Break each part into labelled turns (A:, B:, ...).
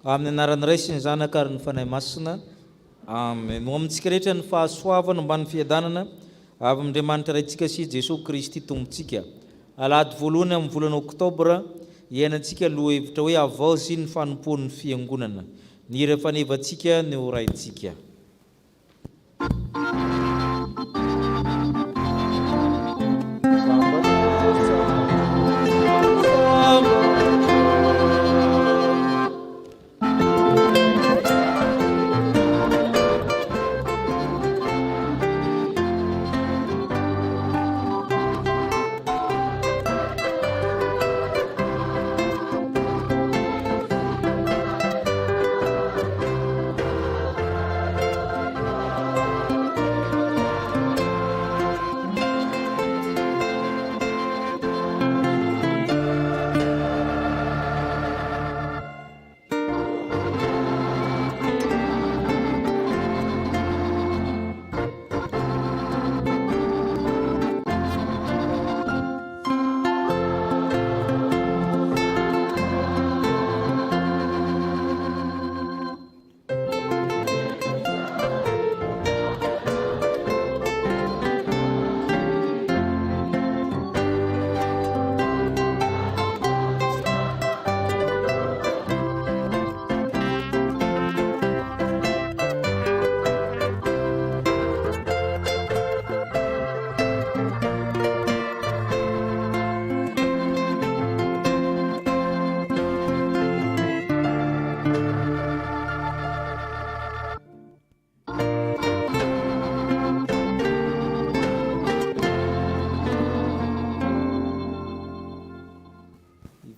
A: amin'ny anaran'ny Ray sy ny Zanaka ary ny Fanahy Masina. Amen. Mo amintsika rehetra ny fahasoavana mba ny fiadanana avy amin'Andriamanitra raintsika sy Jesosy Kristy tompontsika. Alahady voalohany amin'ny volana Oktobra iainantsika lohahevitra hoe avaozy ny fanompoan'ny fiangonana. Ny hira fanevantsika ny horaintsika.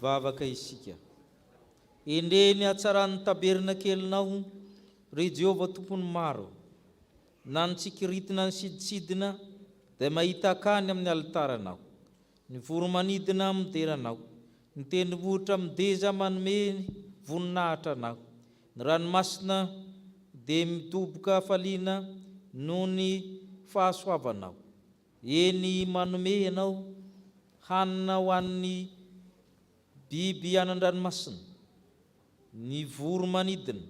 A: Vavaka isika. Endreny hatsaran'ny taberna kelinao, ry Jehovah tompony maro, na ny tsikiritina ny siditsidina dia mahita akany amin'ny altaranao. Ny voromanidina mideranao, ny tendrombohitra mideza manome voninahitra anao. Ny ranomasina dia midoboka faliana noho ny fahasoavanao. Eny manome ianao hanina ho an'ny biby anan-dranomasina, ny voromanidina.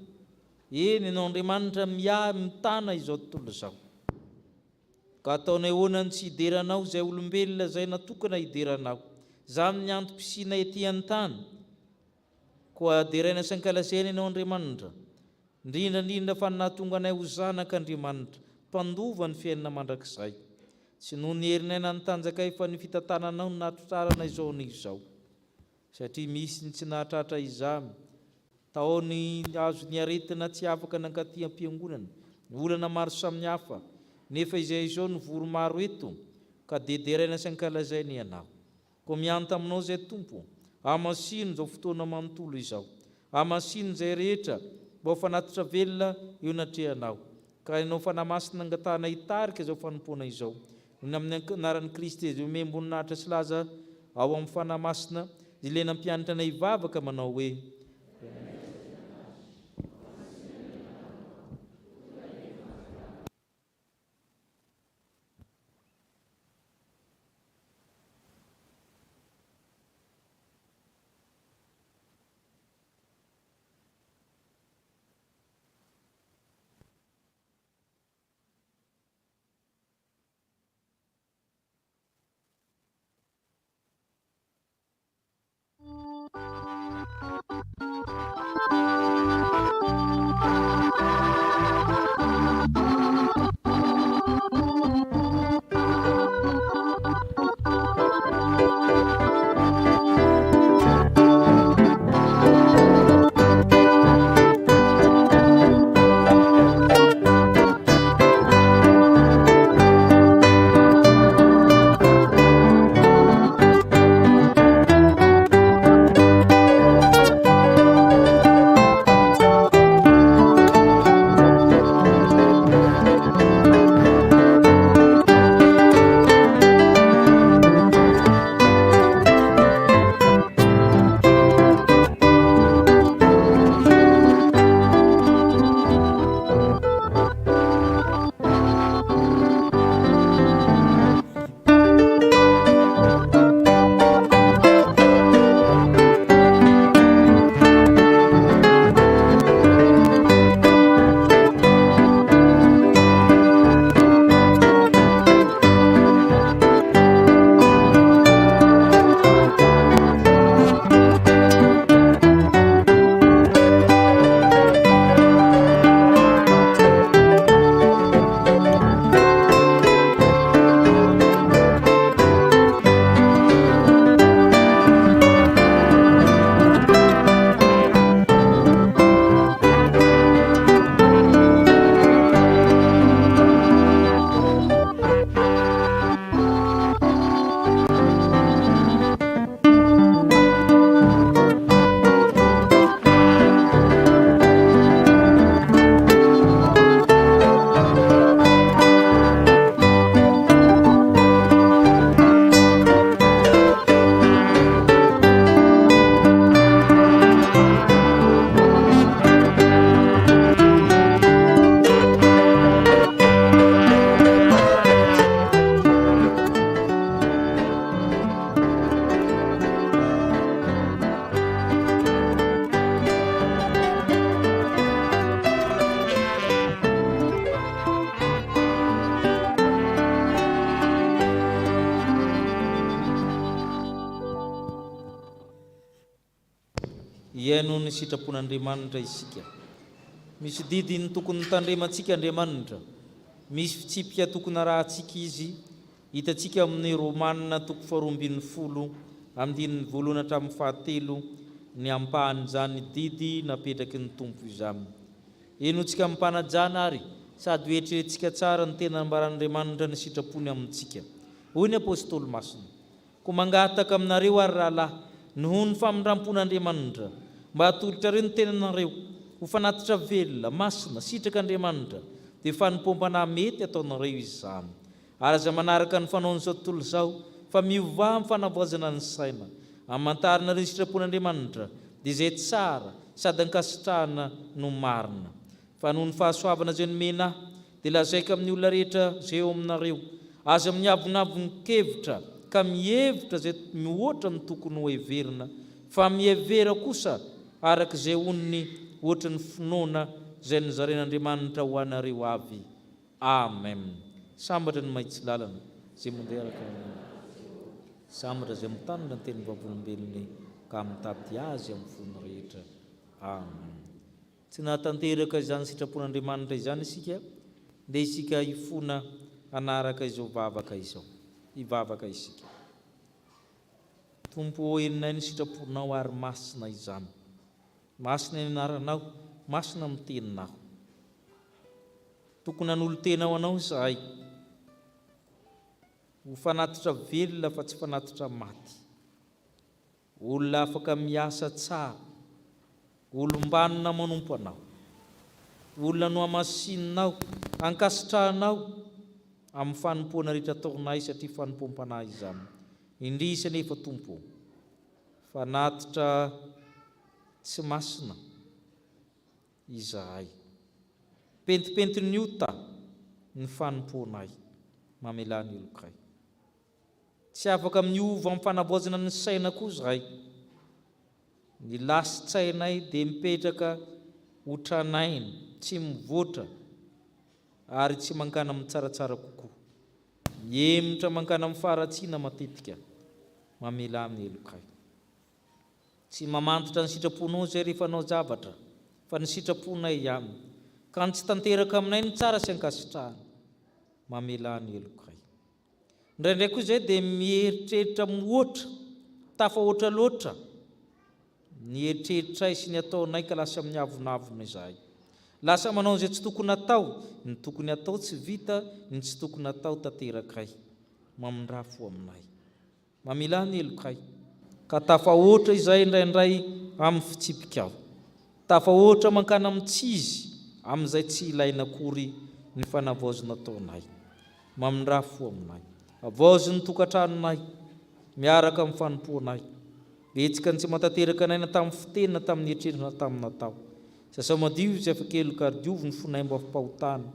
A: Eny ianao Andriamanitra mitana izao tontolo izao. Ka ataonay ahoana ny tsy hideranao izay olombelona izay natokana hideranao, izany ny antom-pisiana ety an-tany. Koa deraina sy ankalazaina ianao Andriamanitra, indrindrandrindra fa nahatonga anay ho zanaka Andriamanitra, mpandova ny fiainana mandrakizay. Tsy noho ny herinay nanotanjakay fa ny fitantananao no nahatrarana izao n'izao. Satria misy ny tsy nahatratra izany, taony azo ny aretina tsy afaka nankaty am-piangonana, ny olana maro samihafa, nefa izay izao ny voro maro eto, ka dederaina sy ankalazaina ianao. Koa mianta aminao izay Tompo, hamasino izao fotoana manontolo izao, hamasino izay rehetra mba ho fanatitra velona eo anatrehanao. Ka ianao fanahy masina angatahana hitarika izao fanompoana izao, ny amin'ny anaran'i Kristy Jesu memboninahitra sy laza ao amin'ny fanahy masina, ilay nampianatra anay hivavaka manao hoe iaino ny sitrapon'Andriamanitra isika. Misy didiny tokony tandremantsika Andriamanitra, misy fitsipika tokony arahantsika izy. Hitantsika amin'ny Romanina 12:20 amin'ny voalohany hatramin'ny 7 ny ampahan'izany didy napetraky ny Tompo izany. Enontsika mpanajana ary sady hoetretsika tsara ny tena nambaran'Andriamanitra ny sitrapony amintsika. Hoy ny apôstôly masina: koa mangataka aminareo ary rahalahy, noho ny famindrampon'Andriamanitra, mba hatolotrareo ny tenanareo ho fanatitra velona masina sitraka Andriamanitra, dia fanimpom-panahy mety ataonareo izany. Ary aza manaraka ny fanaon'izao tontolo izao, fa miova amin'ny fanavoazana ny saina, hamantaranareo ny sitrapon'Andriamanitra, dia izay tsara sady ankasitrahana no marina. Fa noho ny fahasoavana izay nomena ahy, dia lazaiko amin'ny olona rehetra izay eo aminareo, aza miavonavon-kevitra ka mihevitra izay mihoatra ny tokony ho heverina, fa mihevera kosa araka izay onony ohatra ny finoana izay nizaren'Andriamanitra ho anareo avy. Amen. Sambatra ny mahitsy lalana izay manderaka, sambatra izay mitanona ny tenin'ny vavolombelony ka mitady azy amin'ny fony rehetra. Amen. Tsy nahatanteraka izany sitrapon'Andriamanitra izany isika, dia isika hifona anaraka izao vavaka izao. Hivavaka isika. Tompo eninay ny sitraponao ary masina izany. Masina ny anaranao, masina amin'ny teninao. Tokony hanolo-tenao anao izahay, ho fanatitra velona fa tsy fanatitra maty. Olona afaka miasa tsara, olom-banona manompo anao, olona no hamasininao, ankasitrahanao amin'ny fanompoana rehetra ataonay satria fanompom-panahy izany. Indrisy anefa Tompo, fanatitra tsy masina izahay. Pentipentiny ota ny fanompoanay, mamelany elokay. Tsy afaka miova amin'ny fanavoazana ny saina koa izahay. Ny lasi-tsainay dia mipetraka ho tranainy, tsy mivoatra ary tsy mankana amin'ny tsaratsara kokoa. Miemotra mankana amin'ny faharatsiana matetika, mamelany elokay. Tsy mamantatra ny sitraponao izay rehefa anao zavatra, fa ny sitraponay ihany. Ka ny tsy tanteraka aminay ny tsara sy ankasitrahana, mamelany elokay. Indraindray koa izay dia mieritreritra mihoatra, tafahoatra loatra ny eritreritray sy ny ataonay ka lasa miavonavona izahay. Lasa manao izay tsy tokony atao, ny tokony atao tsy vita, ny tsy tokony atao tanterakay, mamindrafo aminay, mamelany elokay. Ka tafahoatra izahay indraindray amin'ny fitsipikao, tafahoatra mankana amin'ny tsizy amin'izay tsy ilaina akory ny fanavaozana ataonay, mamindrafo aminay. Avaozy ny tokantranonay miaraka amin'ny fanompoanay. Betsika ny tsy matateraka anay na tamin'ny fiteny na tamin'ny eritreritana na tamin'ny natao. Sasa madio izay afa keloka ary diovy ny fonay mba fampahotana,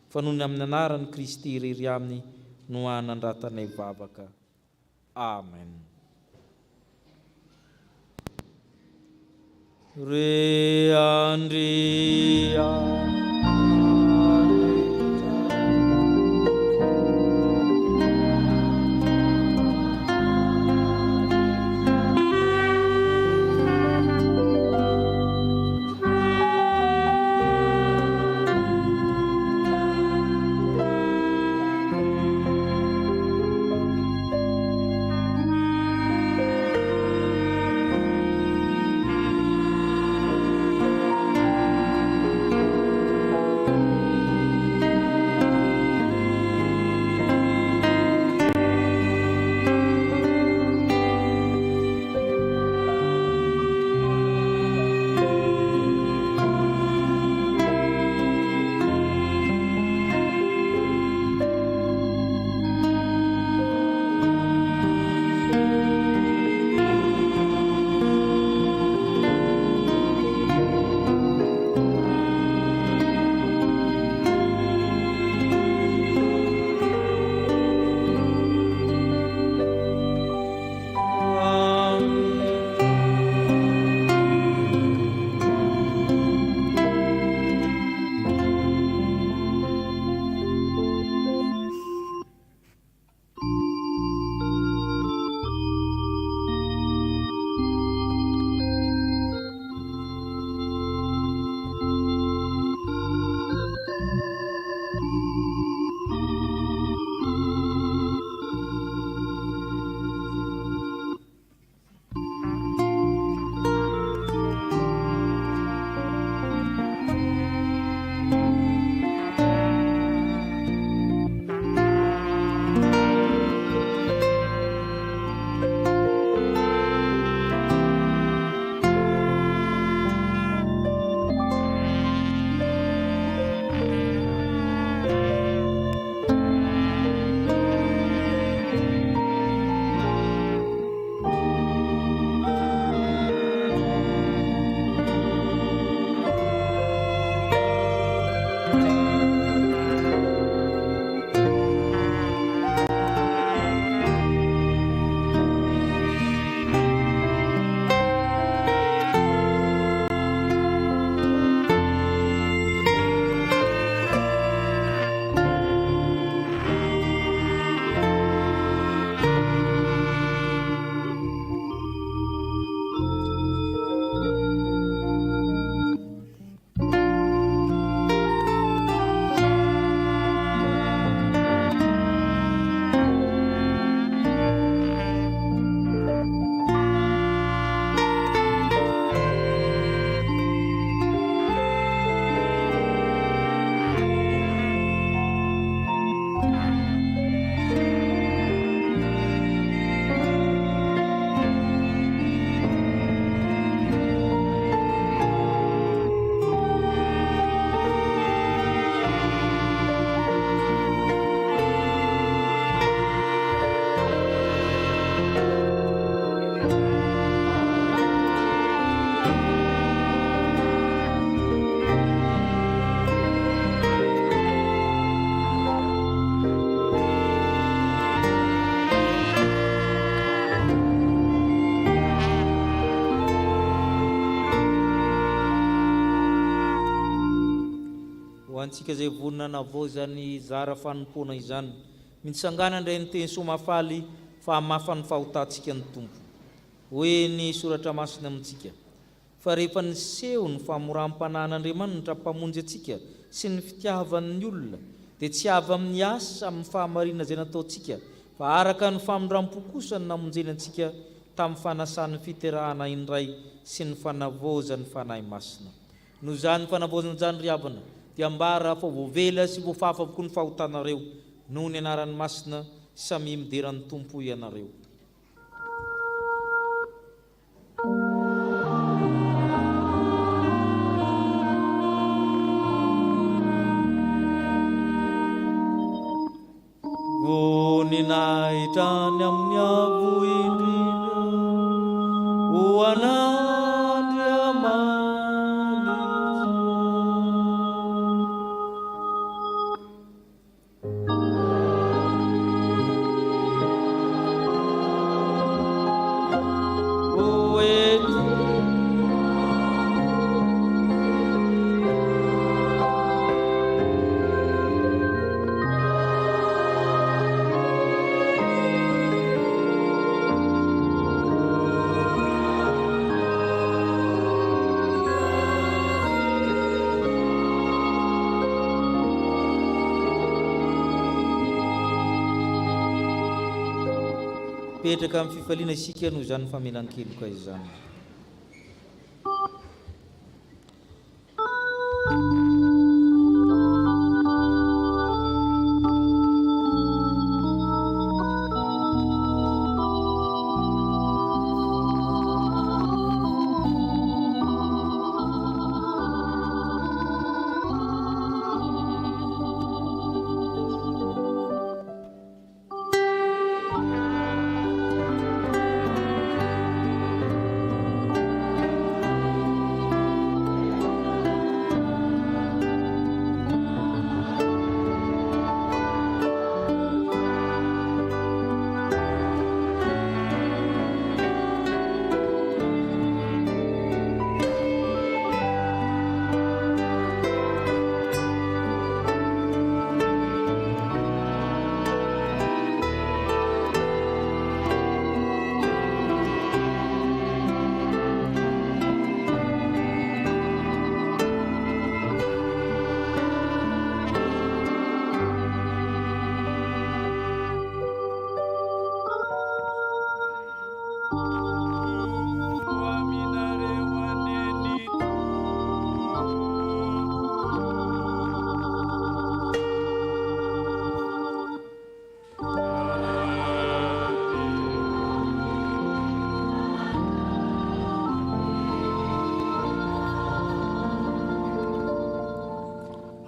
A: fa noho ny amin'ny anaran'i Kristy irery aminy no anandratanay vavaka. Amen. Re Andrea antsika zay vonina navozany zara fanompoana izany mitsangana indray ny teny somafaly fa mafany fahotantsika ny tompo hoe ny soratra masina amintsika fa rehefa niseho ny famoram-panan'Andriamanitra mpamonjy atsika sy ny fitiavan'ny olona dia tsy avy amin'ny asa amin'ny fahamarina izay nataontsika fa araka ny famindram-po kosa ny namonjeny antsika tamin'ny fanasan'ny fiterahana indray sy ny fanavozan'ny fanahy masina. Noho izany fanavozana izany ry havana dia mbara fa voavela sy voafafa avokoa ny fahotanareo noho ny anaran'ny masina samy mideran'ny tompo ianareo. Voninahitra ny amin'ny avo indrindra ho an'Andriamanitra. Petraka amin'ny fifaliana isika noho izany famelan-keloka izany.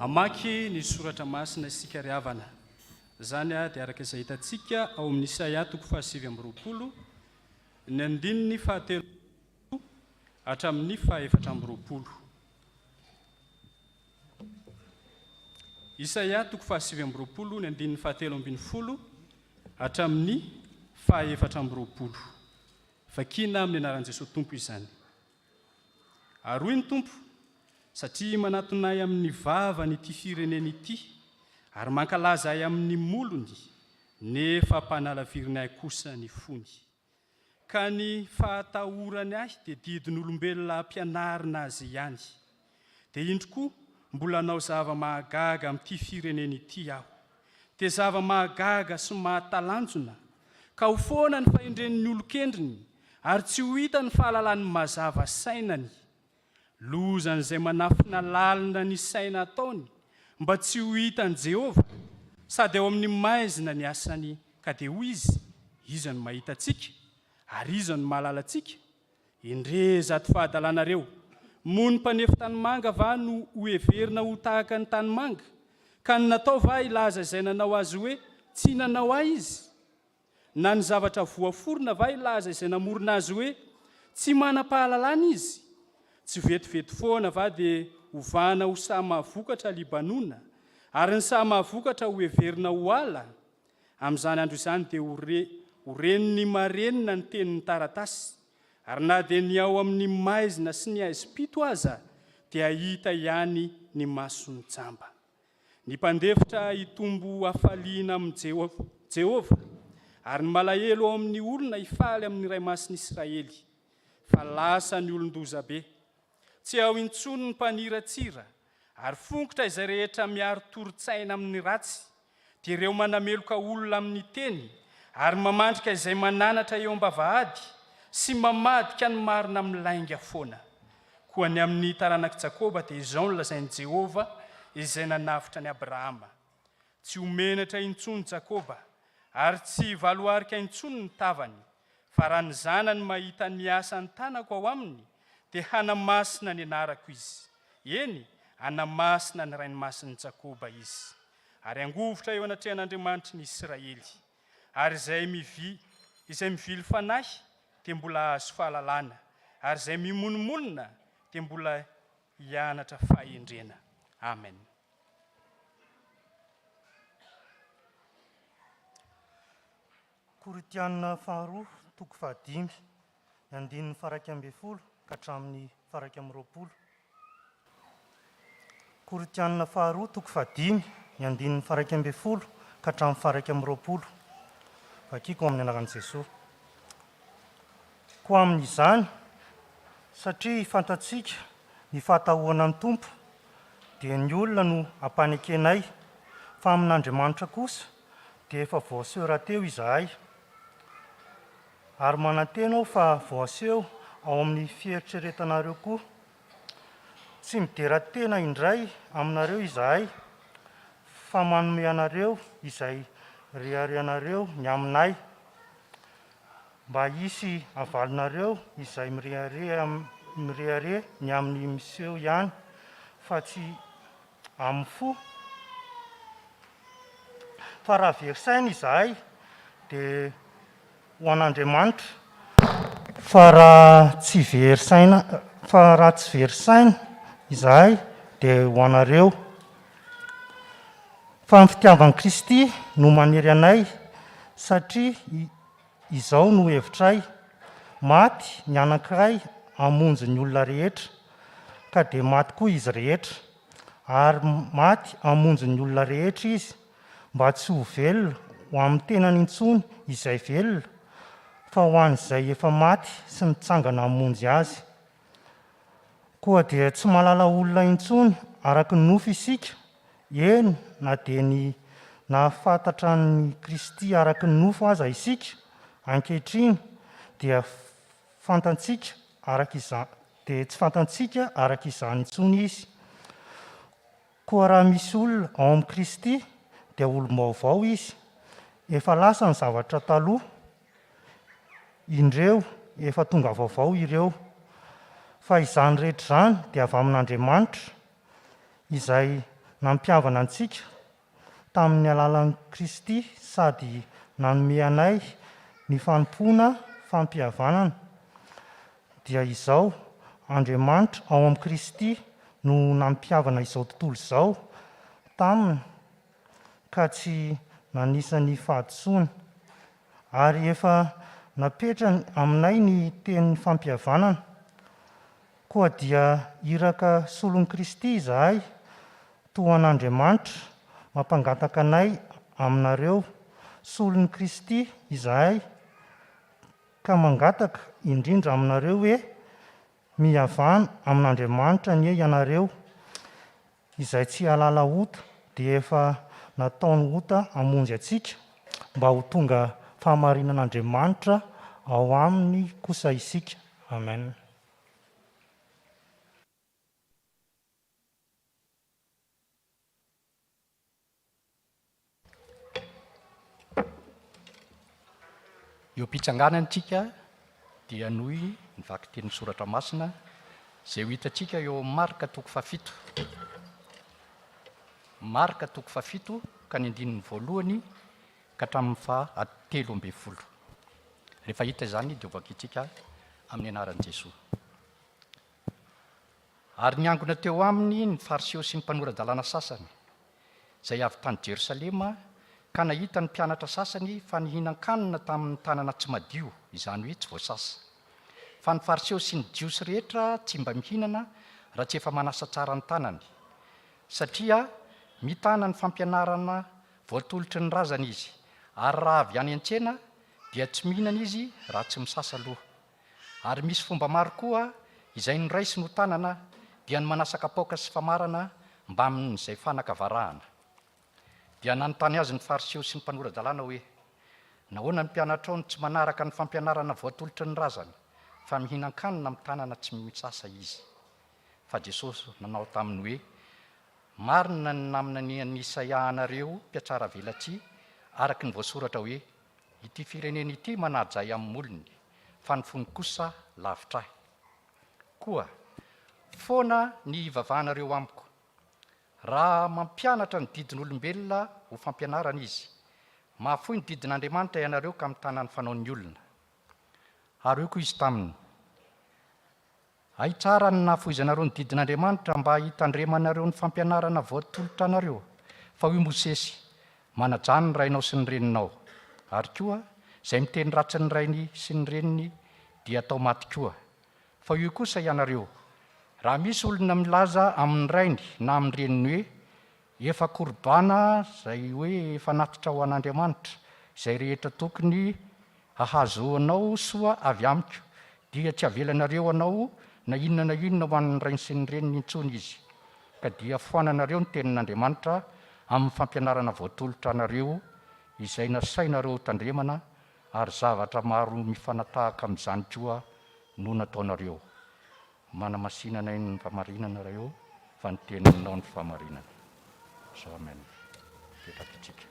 B: Amaky ny soratra masina isika ry havana. Zany dia araka izay hitantsika ao amin'ny Isaia 9:20 ny andininy 3 hatramin'ny 4. Isaia 9:20 ny andininy 3 hatramin'ny 4. Vakina amin'ny anaran'i Jesosy Tompo izany. Aroy ny Tompo satria manatonay amin'ny vavany ity fireneny ity ary mankalaza ay amin'ny molony nefa mpanalavirinay kosa ny fony. Ka ny fahatahorany ahy dia didin'olombelona mpianarina azy ihany. Dia indrokoa mbola nao zava-mahagaga amin'ity fireneny ity aho. Dia zava-mahagaga sy mahatalanjona ka ho foana ny fahendren'ny olon-kendriny ary tsy ho hita ny fahalalan'ny mazava sainany. Lozany izay manafina lalina ny saina ataony mba tsy ho hitan'i Jehova sady ao amin'ny maizina ny asany ka dia ho izy no mahita antsika ary izy no mahalala antsika. Indre zato fahadalanareo moa ny mpanefi tanimanga va no ho heverina ho tahaka ny tanimanga ka ny natao va ilaza izay nanao azy hoe tsy nanao ahy izy, na ny zavatra voaforona va ilaza izay namorona azy hoe tsy manam-pahalalana izy. Tsy vetivety foana va dia hovana ho samavokatra libanona ary ny samavokatra ho heverina ho ala. Amin'izany andro izany dia ho reniny marenina ny tenin'ny taratasy ary na dia ny ao amin'ny maizina sy ny aiza-pito aza dia hita ihany ny mason'ny jamba. ny mpandefitra hitombo hafaliana amin'ny Jehova ary ny malahelo ao amin'ny olona hifaly amin'ny ray masin'Israely fa lasa ny olon-doza be. Tsy ao intsony ny mpaniratsira ary fonkotra izay rehetra miaro toritsaina amin'ny ratsy, dia ireo manameloka olona amin'ny teny ary mamandrika izay mananatra eo am-bavahady sy mamadika ny marina amin'ny lainga foana. Koa ny amin'ny taranak'i Jakoba dia izao ny lazain'i Jehova izay nanavitra ny Abrahama. Tsy homenatra intsony Jakoba ary tsy valuarika intsony ny tavany, fa raha ny zanany mahita ny asa ny tanako ao aminy dia hanamasina ny anarako izy. Eny, hanamasina ny ranomasin'i Jakoba izy. Ary angovotra eo anatrehan'Andriamanitra ny Israely. Ary izay mivily fanahy dia mbola azo fahalalana, ary izay mimonimolina dia mbola hianatra fahendrena. Amen.
C: Koritianina faharoa toko fahadimy ny andinin'ny faraika amby folo ka hatramin'ny faraika amby roapolo. Koritianina faharoa toko fahadimy ny andinin'ny faraika amby folo ka hatramin'ny faraika amby roapolo. Vakiko amin'ny anaran'i Jesosy. Koa amin'izany, satria fantatsika ny fahatahoana ny Tompo, dia ny olona no ampanekenay, fa amin'Andriamanitra kosa dia efa voaseho rahateo izahay. Ary manantena aho fa voaseho ao amin'ny fieritreretanareo koa. Tsy midera-tena indray aminareo izahay, fa manome anareo izay reharehanareo ny aminay, mba hisy avalinareo izay mirehare ny amin'ny miseho ihany, fa tsy amin'ny fo. Fa raha verisaina izahay dia ho an'Andriamanitra, fa raha tsy verisaina izahay dia ho anareo. Fa ny fitiavan'i Kristy no manery anay, satria izao no hevitray: maty ny anankiray hamonjy ny olona rehetra, ka dia maty koa izy rehetra. Ary maty hamonjy ny olona rehetra izy, mba tsy ho velona ho amin'ny tenany intsony izay velona, fa ho an'izay efa maty sy mitsangana hamonjy azy. Koa dia tsy malala olona intsony araka ny nofo isika. Eny, na dia ny nahafantatra ny Kristy araka ny nofo aza isika ankehitriny, dia fantatsika dia tsy fantatsika araka izany intsony izy. Koa raha misy olona ao amin'ny Kristy dia olom-baovao izy. Efa lasa ny zavatra taloha, indreo efa tonga vaovao ireo. Fa izany rehetra izany dia avy amin'Andriamanitra, izay nampihavana antsika tamin'ny alalan'i Kristy, sady nanome anay ny fanompoana fampihavanana. Dia izao, Andriamanitra ao amin'ny Kristy no nampihavana izao tontolo izao taminy, ka tsy nanisany fahadisoana. Ary efa napetrany aminay ny tenin'ny fampihavanana. Koa dia iraka solon'i Kristy izahay, toa an'Andriamanitra mampangataka anay aminareo. Solon'i Kristy izahay, ka mangataka indrindra aminareo hoe mihavana amin'Andriamanitra anie ianareo, izay tsy halala ota dia efa nataony ota hamonjy antsika, mba ho tonga fahamarinan'Andriamanitra ao aminy kosa isika. Amen.
D: Eo am-pitsanganantsika dia nohy ny vaky tenin'ny soratra masina izay ho hitantsika eo Marka toko fahafito. Marka toko fahafito ka ny andinin'ny voalohany ka hatramin'ny fahatelo ambin'ny folo. Rehefa hita izany dia ho vakintsika amin'ny anaran'i Jesosy. Ary niangona teo aminy ny fariseo sy ny mpanora-dalàna sasany, izay avy tany Jerosalema, ka nahita ny mpianatra sasany fa nihinan-kanina tamin'ny tanana tsy madio, izany hoe tsy voasasa. Fa ny fariseo sy ny jiosy rehetra tsy mba mihinana raha tsy efa manasa tsara ny tanany, satria mitana ny fampianarana voatolotry ny razana izy, ary raha avy any an-tsena dia tsy mihinana izy raha tsy misasa aloha. Ary misy fomba maro koa izay noraisy no tanana dia ny manasaka paoka sy famarana mba amin'izay fanakavarahana. Dia nanontany azy ny fariseo sy ny mpanoran-dalàna hoe, nahoana ny mpianatra ao no tsy manaraka ny fampianarana voatolotry ny razana fa mihinan-kanina amin'ny tanana tsy misasa izy. Fa Jesosy nanao taminy hoe, marina ny namina ny Isaia anareo mpiatsara velatsy araka ny voasoratra hoe, ity firenena ity manajay amin'ny molony fa ny fony kosa lavitra ahy. Koa foana ny ivavahanareo amiko, raha mampianatra ny didin'olombelona ho fampianarana izy, mahafoy ny didin'Andriamanitra ianareo ka mitana ny fanaon'ny olona. Ary eo koa izy taminy, hay tsara ny nahafoizanareo ny didin'Andriamanitra mba hitandremanareo ny fampianarana voatolotra anareo, fa hoy Mosesy, manajany ny rainao sy ny reninao, ary koa izay miteny ratsy ny rainy sy ny reniny dia atao maty koa. Fa io kosa ianareo, raha misy olona milaza amin'ny rainy na amin'ny reniny hoe, efa korbana izay hoe efa natitra ho an'Andriamanitra, izay rehetra tokony hahazoanao soa avy amiko, dia tsy avelanareo anao na inona ho an'ny rainy sy ny reniny intsony izy. Ka dia foananareo ny tenin'Andriamanitra amin'ny fampianarana voatolotra anareo izay nasainareo tandremana, ary zavatra maro mifanatahaka amin'izany koa no nataonareo. Manamasinana iny ny famarinana nareo fa ny teninao ny famarinana. So amen. Petakitsika.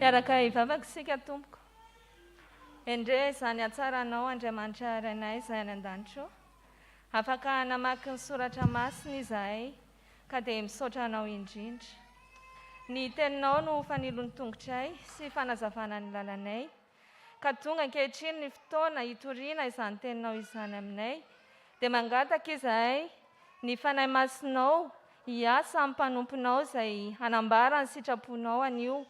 E: Miaraka hivavaka isika tompoko. Endre izany hatsaranao Andriamanitra rainay izay any an-danitro. Afaka namaky ny soratra masina izahay ka dia misaotra anao indrindra. Ny teninao no fanilony tongotray sy fanazavana ny lalanay. Ka tonga ankehitriny ny fotoana hitoriana izany teninao izany aminay. Dia mangataka izahay ny fanahy masinao hiasa amin'ny mpanomponao izay hanambara ny sitraponao anio.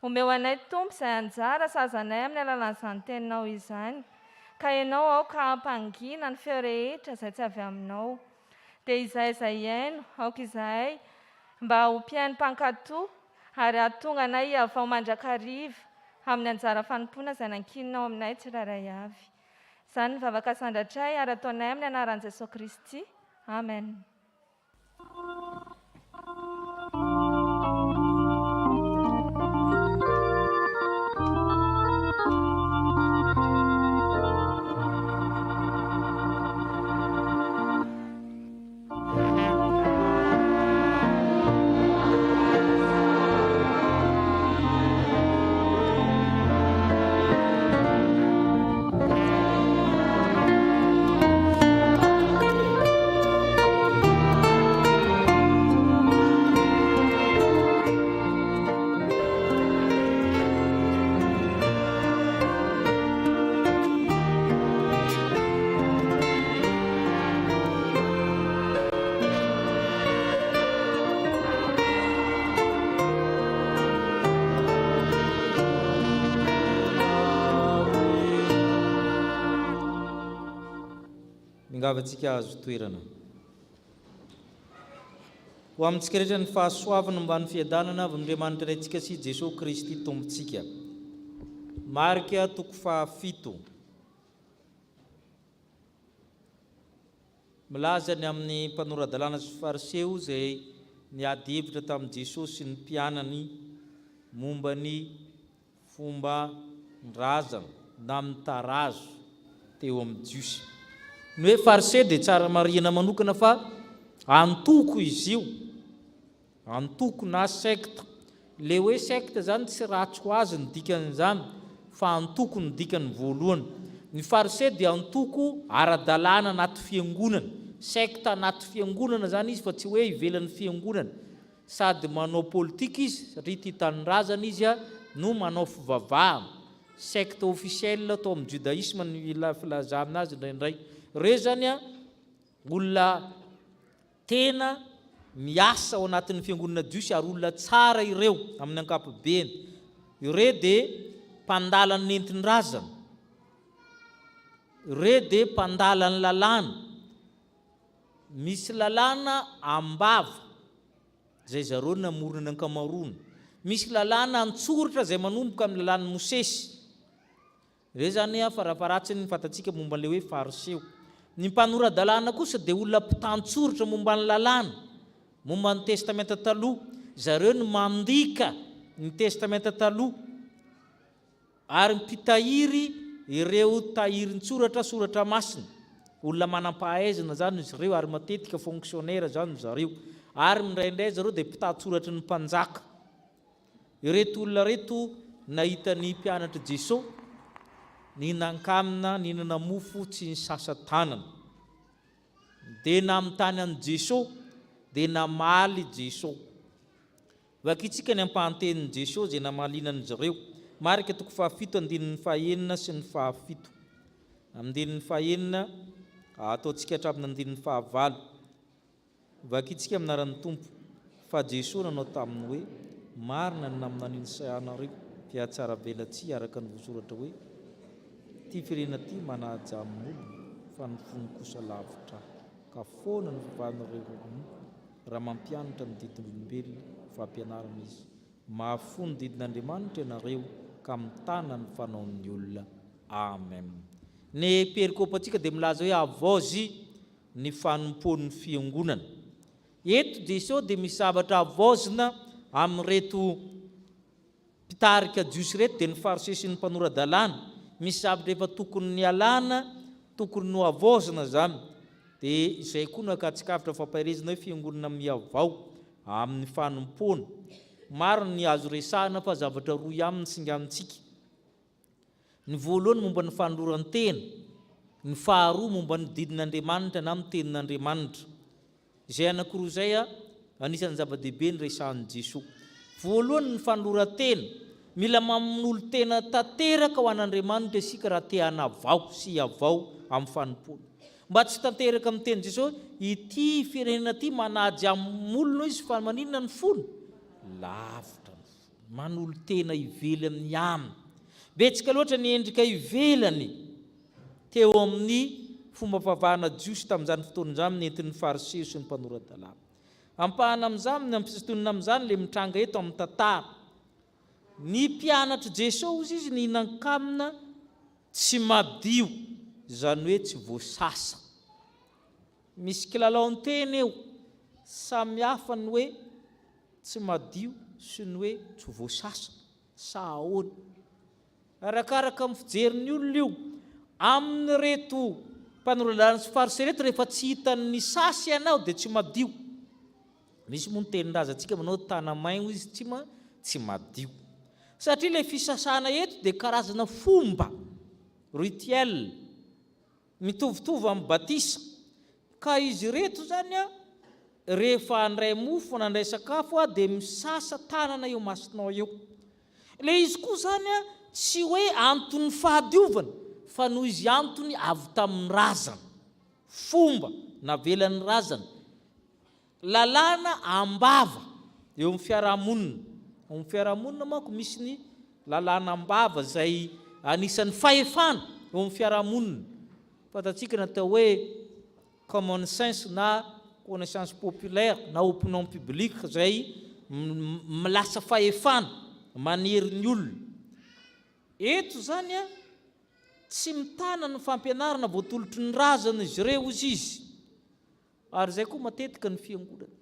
E: Omeo anay tompo izay anjara sazanay amin'ny alalan'izany teninao izany. Ka ianao ao ka hampangina ny feo rehetra izay tsy avy aminao. Dia izay haino, aoka izahay mba ho mpiaino mpankatoa ary hahatonga anay hiavao mandrakariva amin'ny anjara fanompoana izay nankininao aminay tsiraray avy. Izany ny vavaka sandratray ary ataonay amin'ny anaran'i Jesosy Kristy. Amen.
A: Mingavantsika azo toerana. Ho amintsika rehetra ny fahasoavana mba ny fiadanana avy amin'Andriamanitra antsika sy Jesosy Kristy tompontsika. Marika 7. Milaza ny amin'ny mpanorandalàna sy fariseo izay niady hevitra tamin'i Jesosy sy ny mpianany momba ny fomba razana na amin'ny tarazo teo amin'ny Jiosy. Ny hoe fariseo dia tsara marihana manokana fa antoko izy io, antoko na secte. Le hoe secte zany tsy ratsy ho azy ny dikan'izany fa antoko ny dikany voalohany. Ny fariseo dia antoko ara-dalàna anaty fiangonana, secte anaty fiangonana zany izy fa tsy hoe ivelan'ny fiangonana. Sady manao politika izy, satria tia tanindrazana izy no manao fivavahana. Secte officiel atao amin'ny judaïsme ny filazana azy indraindray. Ireo zany a olona tena miasa ao anatin'ny fiangonana jiosy ary olona tsara ireo amin'ny ankapobeny. Ireo dia mpandala ny nentin-drazana, ireo dia mpandala ny lalàna. Misy lalàna ambava zay zareo namorona ny ankamaroany, misy lalàna antsoratra zay manomboka amin'ny lalàna Mosesy. Ireo zany a farafaratsiny ny fantatsika momba le hoe fariseo. Ny mpanorandalàna kosa dia olona mpitantsoratra momba ny lalàna, momba ny testamenta taloha. Zareo no mandika ny testamenta taloha ary mpitahiry ireo tahirin-tsoratra, soratra masina. Olona manam-pahaizana zany izy ireo ary matetika fonctionnaire zany zareo, ary mindraindray zareo dia mpitantsoratra ny mpanjaka. Ireto olona reto nahita ny mpianatra Jesosy nihinan-kanina, nihinana mofo tsy ny sasa-tanana, dia namitany an' Jesosy dia namaly Jesosy. Vakitsika ny ampahantenin' Jesosy zay namalinan'izy ireo. Marika 7:1 sy ny 7. Amin'ny 1:1 ataontsika hatramin'ny 9. Vakitsika aminaran'ny Tompo. Fa Jesosy nanao taminy hoe marina ny naminan'iny sayanareo dia tsara velatsia araka ny voasoratra hoe ty firenena ty manaja amin'olo fa ny fony kosa lavitra. Ka foana ny fivanareo raha mampianatra ny didin'olombelona fampianarana izy. Mahafony didin'Andriamanitra ianareo ka mitana ny fanaon'ny olona. Amen. Ny perikôpantsika dia milaza hoe avozy ny fanompoan'ny fiangonana. Eto Jesosy dia misy zavatra avozina amin'reto mpitarika jiosy reto dia ny fariseo sy ny mpanoradalàna. Misy zavatra efa tokony ny alàna, tokony no avozina zany. Dia izay koa no akatsikavitra fampahirezana hoe fiangonana miavao amin'ny fanompoana. Maro ny azo resahana fa zavatra roy aminy singantsika. Ny voalohany momba ny fanoloran-tena, ny faharoa momba ny didin'Andriamanitra na amin'ny tenin'Andriamanitra. Izay anankiroa izay anisan'ny zava-dehibe ny resahan'i Jesosy. Voalohany ny fanoloran-tena, mila mamon'olo tena tanteraka ho an'Andriamanitra isika raha te hanavao sy avao amin'ny fanompoana. Mba tsy tanteraka amin'ny teny Jesosy, ity firenena ty manaja amin'olona izy fa maninona ny fony? Lavitra ny fony. Manolo tena ivelany aminy. Betsika loatra ny endrika ivelany teo amin'ny fomba favahana jiosy tamin'izany fotoana izany nentin'ny fariseo sy ny mpanoradalàna. Ampahana amin'izany, ampisintonina amin'izany le mitranga eto amin'ny tantara. Ny mpianatra Jesosy izy nihinan-kanina tsy madio, izany hoe tsy voasasa. Misy kilalaon-tena eo samihafa ny hoe tsy madio sy ny hoe tsy voasasa. Sa ahoana? Arakaraka amin'ny fijerin'ny olona io. Amin'ny reto mpanoradalàna sy fariseo reto rehefa tsy hitan'ny sasy ianao dia tsy madio. Misy moa ny tenin-drazantsika manao tanamaigno izy tsy madio. Satria ilay fisasana eto dia karazana fomba rituel mitovitovy amin'ny batisa. Ka izy reto zany rehefa handray mofo na handray sakafo dia misasa tanana eo masinao eo. Ilay izy koa zany tsy hoe antony fahadiovana fa noho izy antony avy tamin'ny razana, fomba navelan'ny razana, lalàna ambava eo amin'ny fiarahamonina. Amin'ny fiarahamonina manko misy ny lalàna ambava izay anisan'ny fahefana eo amin'ny fiarahamonina. Fantatsika natao hoe common sense na connaissance populaire na opinion publique izay milasa fahefana manerin'ny olona. Eto zany tsy mitana ny fampianarana voatolotry ny razana izy ireo izy. Ary izay koa matetika ny fiangonana.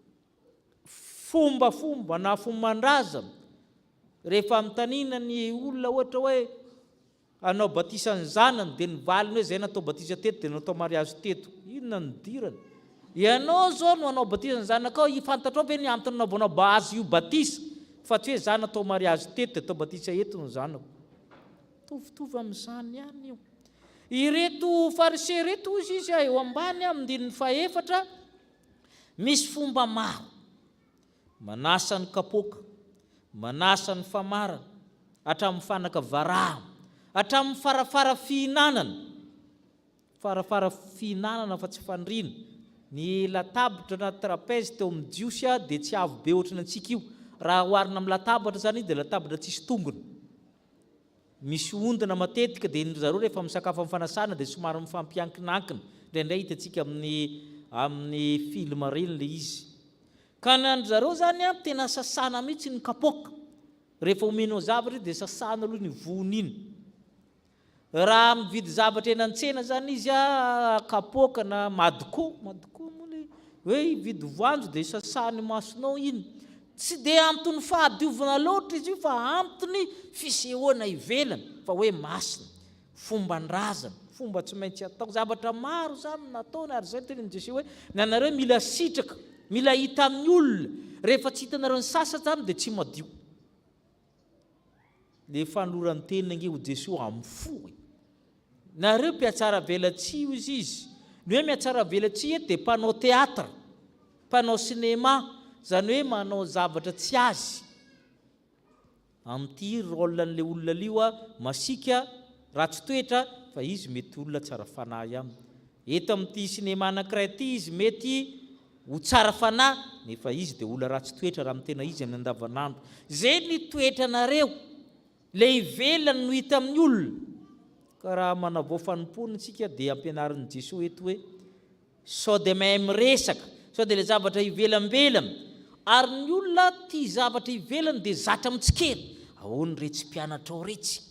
A: Fombafomba na fomban-drazana. Rehefa mitanina ny olona ohatra hoe anao batisa ny zanany dia nivaliny hoe izay natao batisa teto dia natao mariazy teto. Inona ny dirany? Ianao zao no anao batisa ny zanakao, fantatrao ve ny antony nanaovanao bazy io batisa? Fa tsy hoe za natao mariazy teto dia atao batisa eto ny zanako. Tovitovy amin'izany ihany io. Ireto fariseo reto izy eo ambany amin'ny 4 misy fomba maro. Manasa ny kapoaka, manasa ny famarana, hatramin'ny fanaka varahana, hatramin'ny farafara fihinanana. farafara fihinanana fa tsy fandrina. Ny latabatra na trapèze teo amin'ny jiosy dia tsy avo be ohatrany antsika io. Raha oharina amin'ny latabatra zany dia latabatra tsisy tongony. Misy ondana matetika dia zareo rehefa misakafo amin'ny fanasana dia somary mifampiankinankina. Indraindray hitantsika amin'ny film reny le izy. Ka ny andro zareo zany tena sasana mihitsy ny kapoaka. Rehefa omena zavatra dia sasana aloha ny voany iny. Raha mividy zavatra eny an-tsena zany izy kapoaka na madiko moa hoe vidy voanjo dia sasany masonao iny. Tsy dia antony fahadiovana loatra izy io fa antony fisehoana ivelany fa hoe masina, fomban-drazana, fomba tsy maintsy atao. Zavatra maro zany nataony ary zay teny Jesosy hoe nanareo mila sitraka, mila hita amin'ny olona. Rehefa tsy hitanareo ny sasatra zany dia tsy madio. Le fanolorany tena nge ho Jesosy amin'ny fo. Nareo mpiatsara velatsihy izy. Ny hoe miatsara velatsihy dia mpanao teatra, mpanao sinema, zany hoe manao zavatra tsy azy. Amin'ity rôle an'le olona lio masika ratsy toetra fa izy mety olona tsara fanahy aminy. Eto amin'ity sinema anankiray ity izy mety ho tsara fanahy nefa izy dia olona ratsy toetra raha mitena izy amin'ny andavanandro. Zay ny toetra nareo le ivelany no hita amin'ny olona. Ka raha manavao fanompony tsika dia ampianarin'i Jesosy eto hoe sao dia mahay miresaka, sao dia le zavatra ivelambelany. Ary ny olona tia zavatra ivelany dia zatra mitsikely. Ahoana retsy mpianatra ao retsy.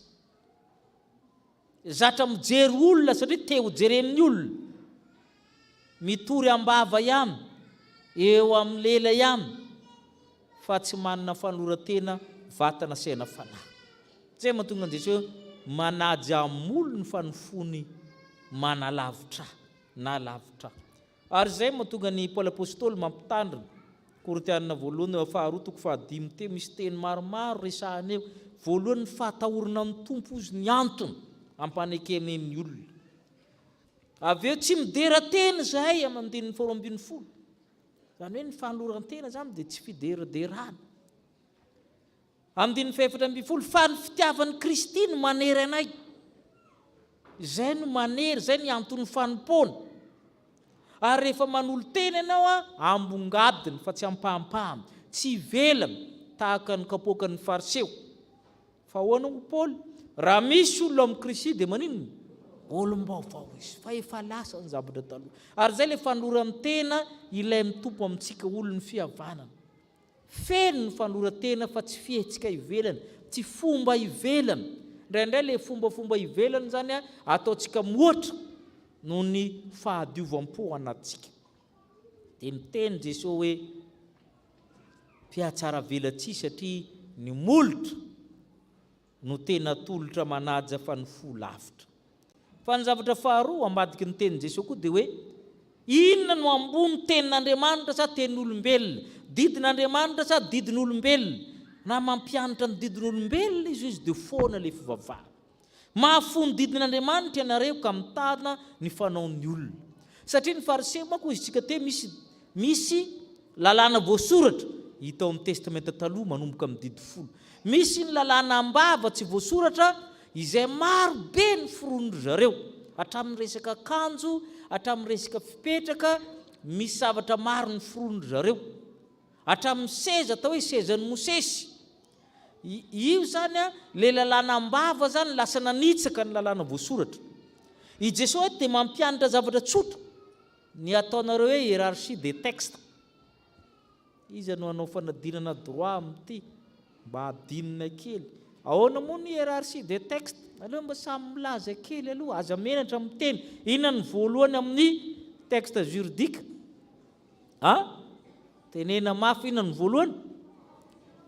A: Zatra mijery olona satria te ho jeren'ny olona. Mitory ambava ihany, eo amin'ny lela ihany, fa tsy manana fanoloran-tena vatana saina fanahy. Zay mahatonga an'i Jesosy manaja amolo ny fanofony manalavitra na lavitra. Ary zay mahatonga ny Paoly apôstôly mampitandrina Korintianina voalohany faharoa toko fahadimy teo misy teny maromaro resahana eo. Voalohany fahatahorana amin'ny tompo izy ny antony ampanekeny ny olona. Avy eo tsy midera-tena zahay amin'ny andininy faharoa ambin'ny folo. Zany hoe ny fanoloran-tena zany dia tsy fideraderana. Andininy fahaefatra ambin'ny folo fa ny fitiavan'ny Kristy no manery anay. Zay no manery, zay ny antony fanompoana. Ary rehefa manolo tena ianao ambongadiny fa tsy ampahampahany, tsy velany tahaka ny kapoaka ny fariseo. Fa ahoana ho Paoly? Raha misy olona amin'ny Kristy dia maninona? Olom-baovao izy, fa efa lasa ny zavatra taloha. Ary zay le fanoloran'ny tena ilay mitompo amintsika olon'ny fihavanana. Feno ny fanoloran-tena fa tsy fihetsika ivelany, tsy fomba ivelany. Indraindray le fombafomba ivelany zany ataontsika mihoatra noho ny fahadiovam-po anatsika. Dia miteny Jesosy hoe mpiatsara velatsihy satria ny molotra no tena tolotra manaja fa ny fo lavitra. Fa ny zavatra faharoa ambadiky ny teny Jesosy koa dia hoe inona no ambony tenin'Andriamanitra sa tenin'olombelona, didin'Andriamanitra sa didin'olombelona. Na mampianatra ny didin'olombelona izy dia foana le fivavahana. Mahafony didin'Andriamanitra ianareo ka mitana ny fanaon'ny olona. Satria ny fariseo manko izy tsika te misy lalàna voasoratra hita ao amin'ny testamenta taloha manomboka amin'ny didy folo. Misy ny lalàna ambava tsy voasoratra izay maro be ny foronindry zareo. Hatramin'ny resaka akanjo, hatramin'ny resaka fipetraka, misy zavatra maro ny foronindry zareo. Hatramin'ny seza atao hoe sezan'ny Mosesy. Io zany le lalàna ambava zany lasa nanitsaka ny lalàna voasoratra. I Jesosy dia mampianatra zavatra tsotra ny ataonareo hoe hiérarchie des textes. Izy no anao fanadinana droit amin'ity mba adinina kely. Ahoana moa ny hiérarchie des textes? Aleo mba samy milaza kely aloha, aza menatra amin'ny teny. Inona ny voalohany amin'ny texte juridique? Tenena mafy inona ny voalohany?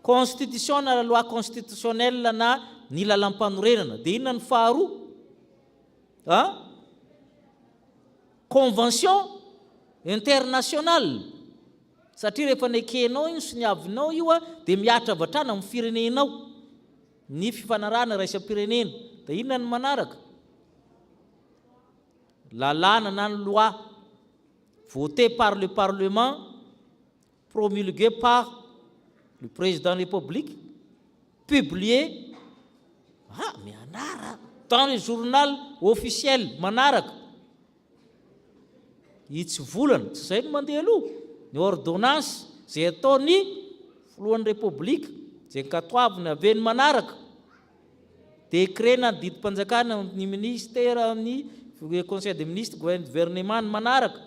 A: Constitution na loi constitutionnelle na ny lalam-panorenana. Dia inona ny faharoa? Convention internationale. Satria rehefa nekenao iny sy ny avinao io dia miatra avy hatrany amin'ny firenenao. Ny fifanarahana raisam-pirenena. Dia inona ny manaraka? Lalàna na ny loi voté par le Parlement, promulgué par le président de la République, publié dans le journal officiel manaraka. itsy volana tsy zay no mandeha aloha ny ordonnance zay ataony filohan'ny repoblika zay katoaviny aveny manaraka décret na didim-panjakana ny ministère ny conseil des ministres gouvernement ny manaraka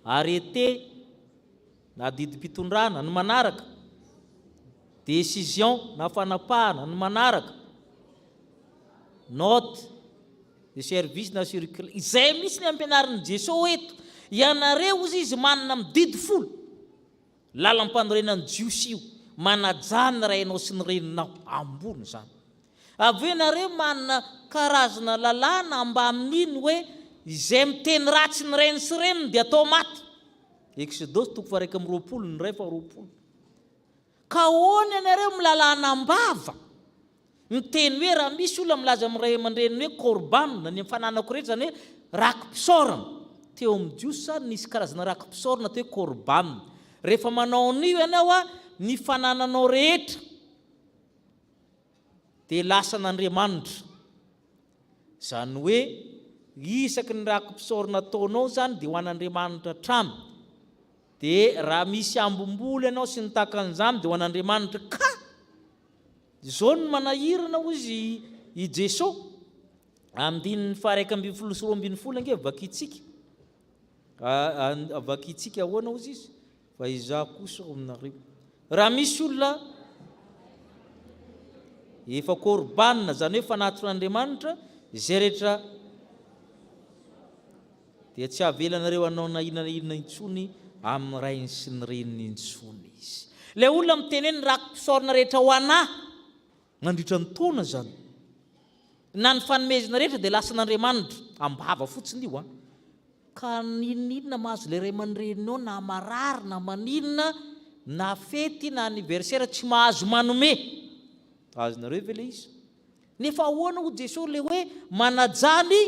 A: arrêté na didim-pitondrana ny manaraka décision na fanapahana ny manaraka note de service na circulaire izay misy ny ampianarin'ny Jesosy eto ianareo izy manana mididy folo lalam-panorenany jiosy io manajana rainao sy ny reninao ambony zany avy ianareo manana karazana lalàna mba amin'iny hoe izay miteny ratsy ny reny sy reniny dia atao maty Exodus 2:20 ka hoany ianareo milalàna ambava miteny hoe raha misy olona milaza amin'ny ray aman-dreniny hoe korban na ny fananako rehetra zany hoe rakim-pisaorana teo amin'ny jiosy nisy karazana rakim-pisaorana teo hoe korban rehefa manao an'io ianao a ny fanananao rehetra dia lasa n'Andriamanitra zany hoe isaky ny rakim-pisaorana ataonao zany dia ho an'Andriamanitra tramy dia raha misy ambom-bola ianao sy ny takan'izany dia ho an'Andriamanitra ka izao no manahirana izy i Jesosy andininy 1:20 ange vakitsika vakitsika ahoana ozy izy fa izaho kosa aminareo raha misy olona efa korbanina zany hoe fanaton'Andriamanitra izay rehetra dia tsy avelanareo anao na inona intsony amin'ny rainy sy ny reniny intsony izy le olona miteny hoe ny rakim-pisaorana rehetra ho anahy mandritra ny taona zany na ny fanomezana rehetra dia lasa n'Andriamanitra ambava fotsiny io ka ninona mahazo le ray aman-dreninao na marary na maninona na fety na anniversaire tsy mahazo manome azonareo ve le izy nefa ahoana ho Jesosy le hoe manajany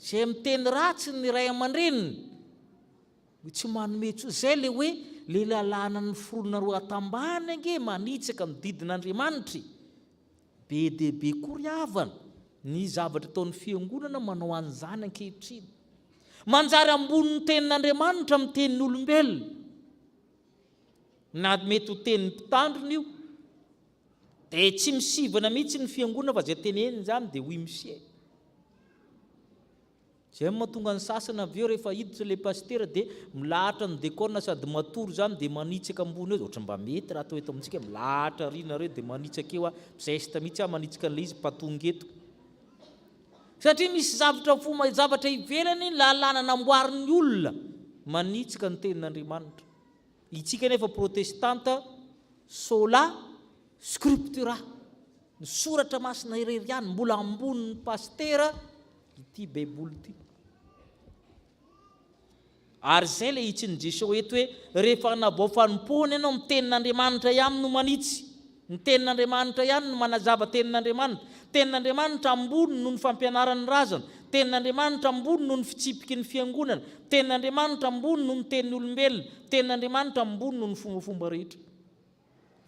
A: zay miteny ratsy ny ray aman-dreniny tsy manome tso zay le hoe le lalàna ny foronina roa atambany ange manitsaka mididin'Andriamanitra be dia be kory havana ny zavatra ataon'ny fiangonana manao an'izany ankehitriny manjary ambonin'ny tenin'Andriamanitra amin'ny tenin'olombelona na mety ho tenin'ny mpitandrina io dia tsy misivana mihitsy ny fiangonana fa zay teneny zany dia hoy misie zay mahatonga ny sasana avy eo rehefa hiditra le pastera dia milahatra ny décorna sady matory zany dia manitsaka ambony eo ohatra mba mety raha atao eto amintsika milahatra rinareo dia manitsaka eo zesta mihitsy manitsaka an'ilay izy patongeto satria misy zavatra ivelany lalàna namboarin'ny olona manitsaka ny tenin'Andriamanitra itsika nefa protestanta sola scriptura ny soratra masina irery ihany mbola ambonin'ny pastera ity baiboly ity ary zay le itsiny Jesosy eto hoe rehefa nabao fanompoana ianao amin'ny tenin'Andriamanitra ihany no manitsy ny tenin'Andriamanitra ihany no manazava tenin'Andriamanitra ambony no ny fampianaran'ny razana tenin'Andriamanitra ambony no ny fitsipiky ny fiangonana tenin'Andriamanitra ambony no ny tenin'ny olombelona tenin'Andriamanitra ambony no ny fombafomba rehetra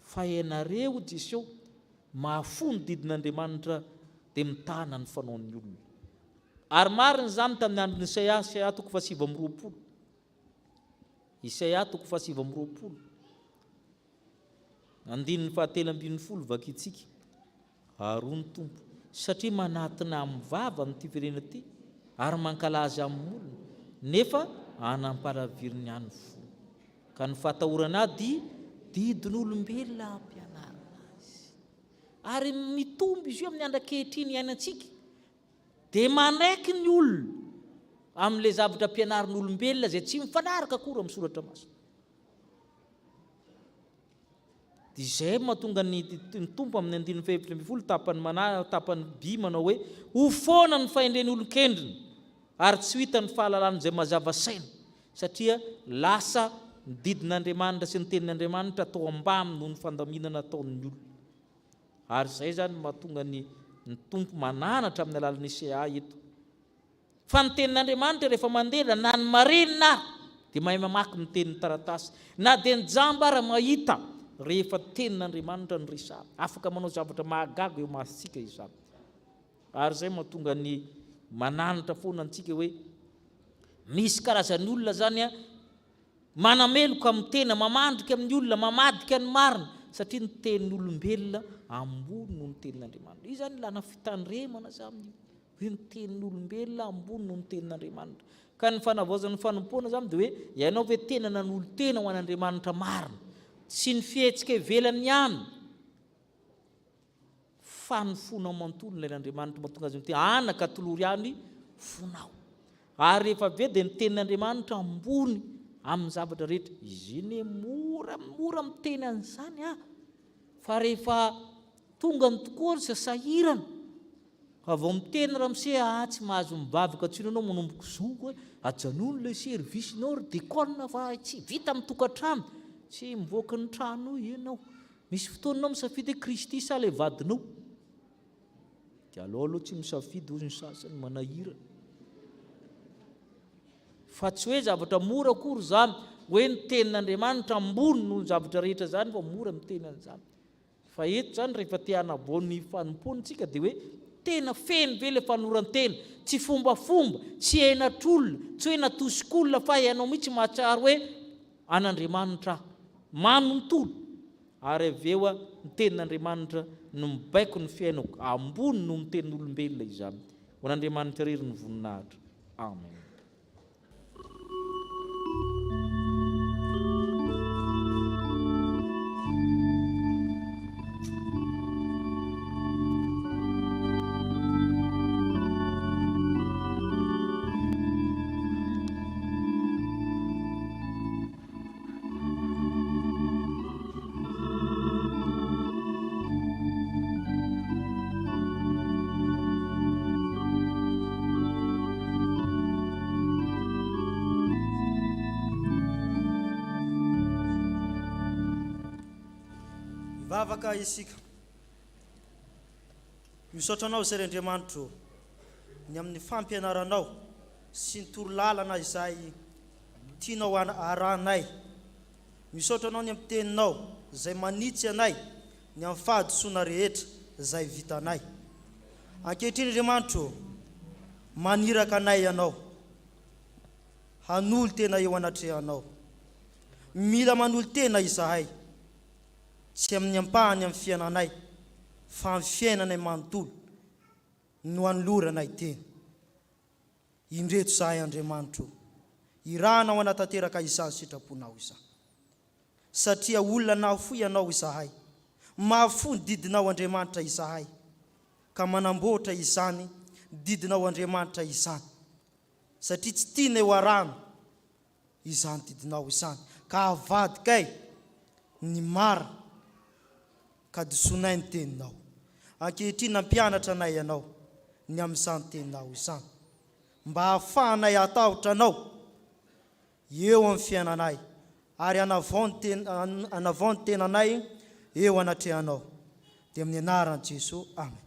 A: fa ianareo Jesosy mahafony didin'Andriamanitra dia mitana ny fanaon'ny olona ary mariny zany tamin'ny andron'ny Isaia 7:20 Isaia 7:20 andininy 7:10 vakitsika arony tompo satria manatona amin'ny vava n'ity firenena ity ary mankalaza amin'ny olona nefa anampalaviriny any fo ka ny fatahorana didin'olombelona ampianarana azy ary mitombo izy io amin'ny andran-kehitriny iainantsika dia manaiky ny olona amin'ilay zavatra ampianarin'olombelona zay tsy mifanaraka akory amin'ny soratra masina dia izay mahatonga ny tompo amin'ny 9:11 tapany by manao hoe ho foana ny fahendren'ny olon-kendriny ary tsy hita ny fahalalana izay mazava saina satria lasa ny didin'Andriamanitra sy ny tenin'Andriamanitra atao ambamy noho ny fandaminana ataon'ny olona ary izay zany mahatonga ny tompo mananatra amin'ny alalan'ny Isaia eto fa ny tenin'Andriamanitra rehefa mandeha na ny marenina dia mahay mamaky ny tenin'ny taratasy na dia ny jamba raha mahita rehefa tenin'Andriamanitra ny resahana afaka manao zavatra mahagaga eo masitsika izany ary izay mahatonga ny mananatra foana antsika hoe misy karazany olona zany a manameloka amin'ny tena, mamandrika amin'ny olona, mamadika ny marina satria ny tenin'olombelona ambony no ny tenin'Andriamanitra. Io zany lana fitandremana za amin'ny hoe ny tenin'olombelona ambony no ny tenin'Andriamanitra. Ka ny fanavaozan'ny fanompoana zany dia hoe ianao ve tena nanolo tena ho an'Andriamanitra marina, tsy ny fihetsika ivelany ihany fa ny fonao manontolo ilay Andriamanitra mahatonga azy anaka tolory ihany fonao. Ary rehefa avy eo dia ny tenin'Andriamanitra ambony amin'ny zavatra rehetra. Izy iny mora miteny an'izany fa rehefa tonga ny tokoa ny sasahirana avao miteny ramose tsy mahazo mibavaka tsino anao manomboka zoko ajanony le servisinao ry dikona fa tsy vita amin'ny tokantrano, tsy mivoaka ny trano ianao, misy fotoananao misafidy hoe Kristy sa le vadinao, dia aloha tsy misafidy hozy ny sasany manahira. Fa tsy hoe zavatra mora akory zany hoe ny tenin'Andriamanitra ambony no zavatra rehetra zany fa mora miteny an'izany. Fa eto zany rehefa te hanavoany fanompontsika dia hoe tena feno ve le fanorantena, tsy fombafomba, tsy enatr'olona, tsy hoe natosikolona fa ianao mihitsy mahatsara hoe an'Andriamanitra manontolo. Ary avy eo ny tenin'Andriamanitra no mibaiko ny fiainako, ambony no ny tenin'olombelona izany. Ho an'Andriamanitra irery ny voninahitra. Amen.
F: Vavaka isika misaotranao izay Andriamanitra ny amin'ny fampianaranao sy ny torolalana izay tianao arahanay. Misaotranao ny amin'ny teninao izay manitsy anay ny amin'ny fahadisoana rehetra izay vitanay. Ankehitriny Andriamanitra maniraka anay ianao, hanolo tena eo anatrehanao. Mila manolo tena izahay, tsy amin'ny ampahany amin'ny fiainanay fa amin'ny fiainanay manontolo no anoloranay tena. Indreto izahay Andriamanitra, irahanao anatanteraka izany sitraponao izany, satria olona nahafo ianao izahay, mahafo ny didinao Andriamanitra izahay, ka manamboatra izany didinao Andriamanitra izany, satria tsy tiana eo arano izany didinao izany, ka avadikay ny mara ka disonay ny teninao. Ankehitriny nampianatra anay ianao ny amin'izany teninao izany, mba hahafahanay hatahotra anao eo amin'ny fiainanay ary hanavao ny tenanay eo anatrehanao. Dia amin'ny anaran'i Jesosy, amen.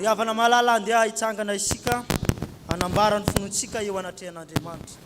F: ry havana malala andeha hitsangana isika anambara ny fonontsika eo anatrehan'Andriamanitra.